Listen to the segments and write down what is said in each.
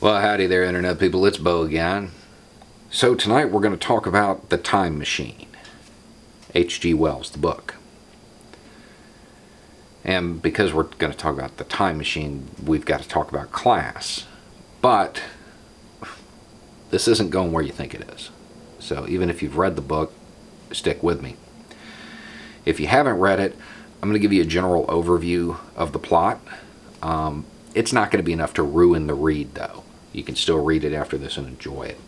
Well, howdy there, Internet people. It's Bo again. So, tonight we're going to talk about The Time Machine. H.G. Wells, the book. And because we're going to talk about The Time Machine, we've got to talk about class. But this isn't going where you think it is. So, even if you've read the book, stick with me. If you haven't read it, I'm going to give you a general overview of the plot. It's not going to be enough to ruin the read, though. You can still read it after this and enjoy it.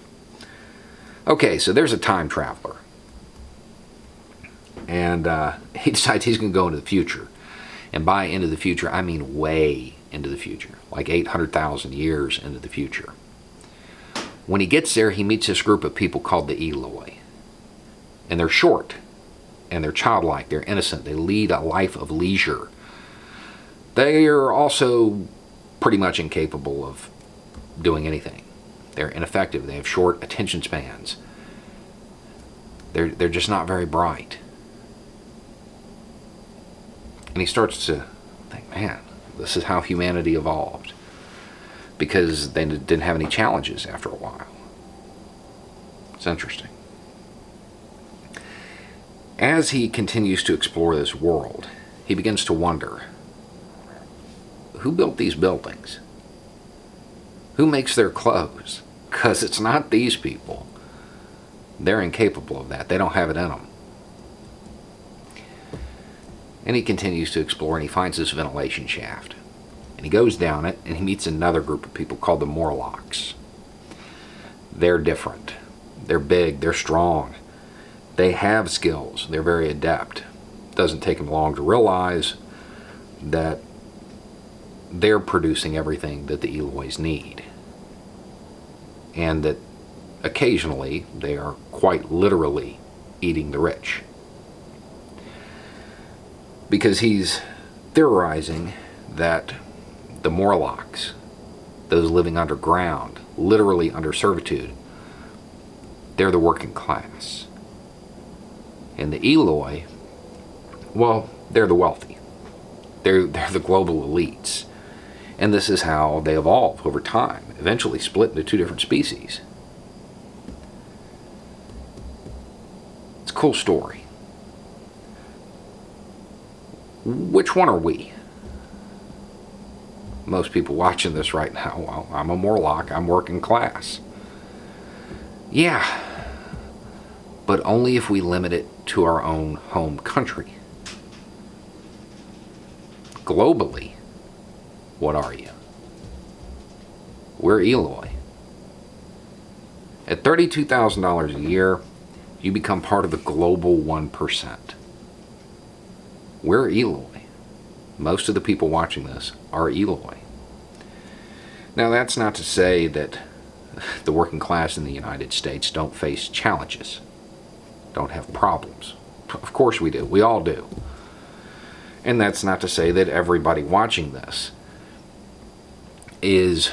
Okay, so there's a time traveler. And he decides he's going to go into the future. And by into the future, I mean way into the future. Like 800,000 years into the future. When he gets there, he meets this group of people called the Eloi. And they're short. And they're childlike. They're innocent. They lead a life of leisure. They are also pretty much incapable of doing anything. They're ineffective. They have short attention spans. They're just not very bright. And he starts to think, man, this is how humanity evolved. Because they didn't have any challenges after a while. It's interesting. As he continues to explore this world, he begins to wonder, who built these buildings? Who makes their clothes? Because it's not these people. They're incapable of that. They don't have it in them. And he continues to explore, and he finds this ventilation shaft. And he goes down it, and he meets another group of people called the Morlocks. They're different. They're big. They're strong. They have skills. They're very adept. It doesn't take them long to realize that they're producing everything that the Elois need. And that occasionally they are quite literally eating the rich. Because he's theorizing that the Morlocks, those living underground, literally under servitude, they're the working class. And the Eloi, well, they're the wealthy. They're the global elites. And this is how they evolve over time, eventually split into two different species. It's a cool story. Which one are we? Most people watching this right now, well, I'm a Morlock, I'm working class. Yeah, but only if we limit it to our own home country. Globally, what are you? We're Eloi. At $32,000 a year, you become part of the global 1%. We're Eloi. Most of the people watching this are Eloi. Now, that's not to say that the working class in the United States don't face challenges, don't have problems. Of course we do. We all do. And that's not to say that everybody watching this is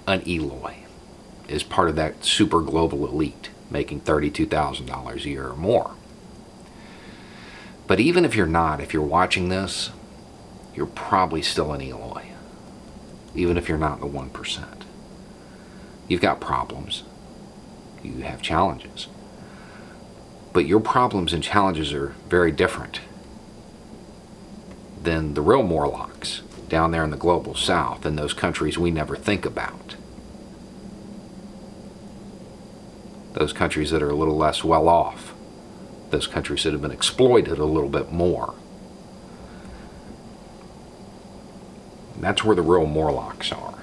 an Eloi, is part of that super global elite making $32,000 a year or more. But even if you're not, if you're watching this, you're probably still an Eloi. Even if you're not in the 1%. You've got problems. You have challenges. But your problems and challenges are very different than the real Morlocks down there in the global south, in those countries we never think about. Those countries that are a little less well off. Those countries that have been exploited a little bit more. And that's where the real Morlocks are.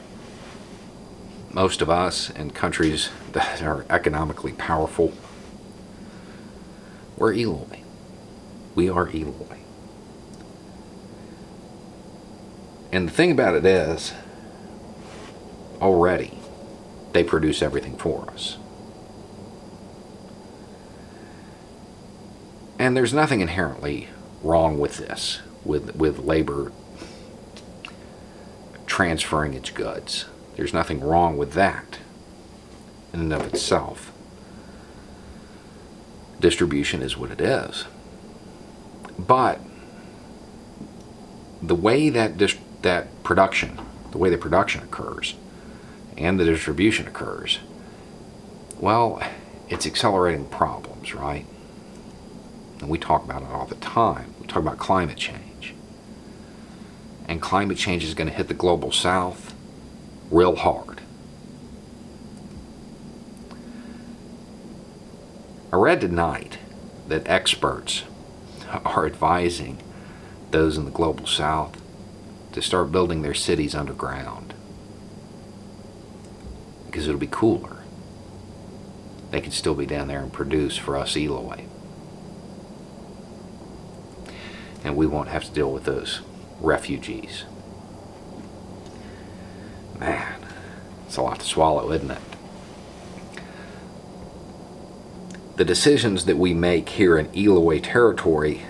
Most of us in countries that are economically powerful, we're Eloi. We are Eloi. And the thing about it is, already, they produce everything for us. And there's nothing inherently wrong with this, with labor transferring its goods. There's nothing wrong with that in and of itself. Distribution is what it is. But the way that production occurs and the distribution occurs, well, it's accelerating problems, right? And we talk about it all the time. We talk about climate change. And climate change is going to hit the global south real hard. I read tonight that experts are advising those in the global south to start building their cities underground because it'll be cooler. They can still be down there and produce for us Eloy. And we won't have to deal with those refugees. Man, it's a lot to swallow, isn't it? The decisions that we make here in Eloy territory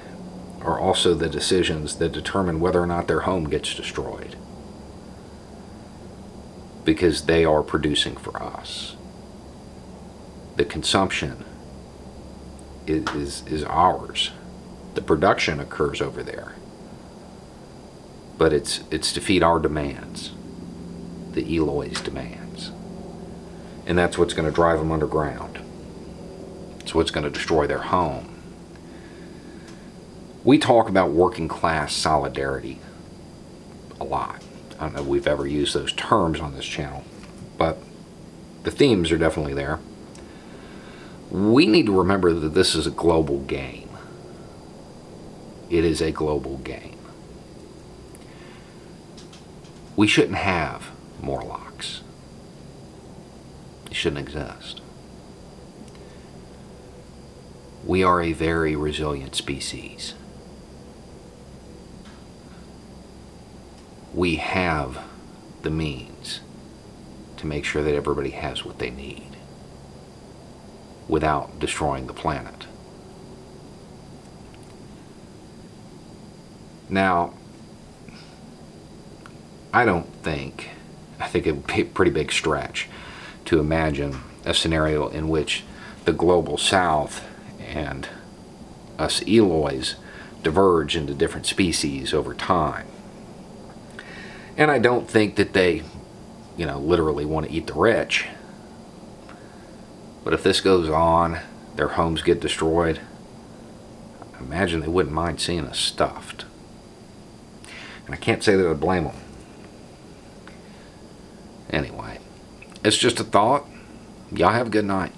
are also the decisions that determine whether or not their home gets destroyed, because they are producing for us. The consumption is ours. The production occurs over there, but it's to feed our demands, the Eloy's demands, and that's what's going to drive them underground. It's what's going to destroy their home. We talk about working class solidarity a lot. I don't know if we've ever used those terms on this channel, but the themes are definitely there. We need to remember that this is a global game. It is a global game. We shouldn't have Morlocks. They shouldn't exist. We are a very resilient species. We have the means to make sure that everybody has what they need without destroying the planet. Now, I think it would be a pretty big stretch to imagine a scenario in which the global south and us Eloys diverge into different species over time. And I don't think that they, literally want to eat the rich. But if this goes on, their homes get destroyed, I imagine they wouldn't mind seeing us stuffed. And I can't say that I'd blame them. Anyway, it's just a thought. Y'all have a good night.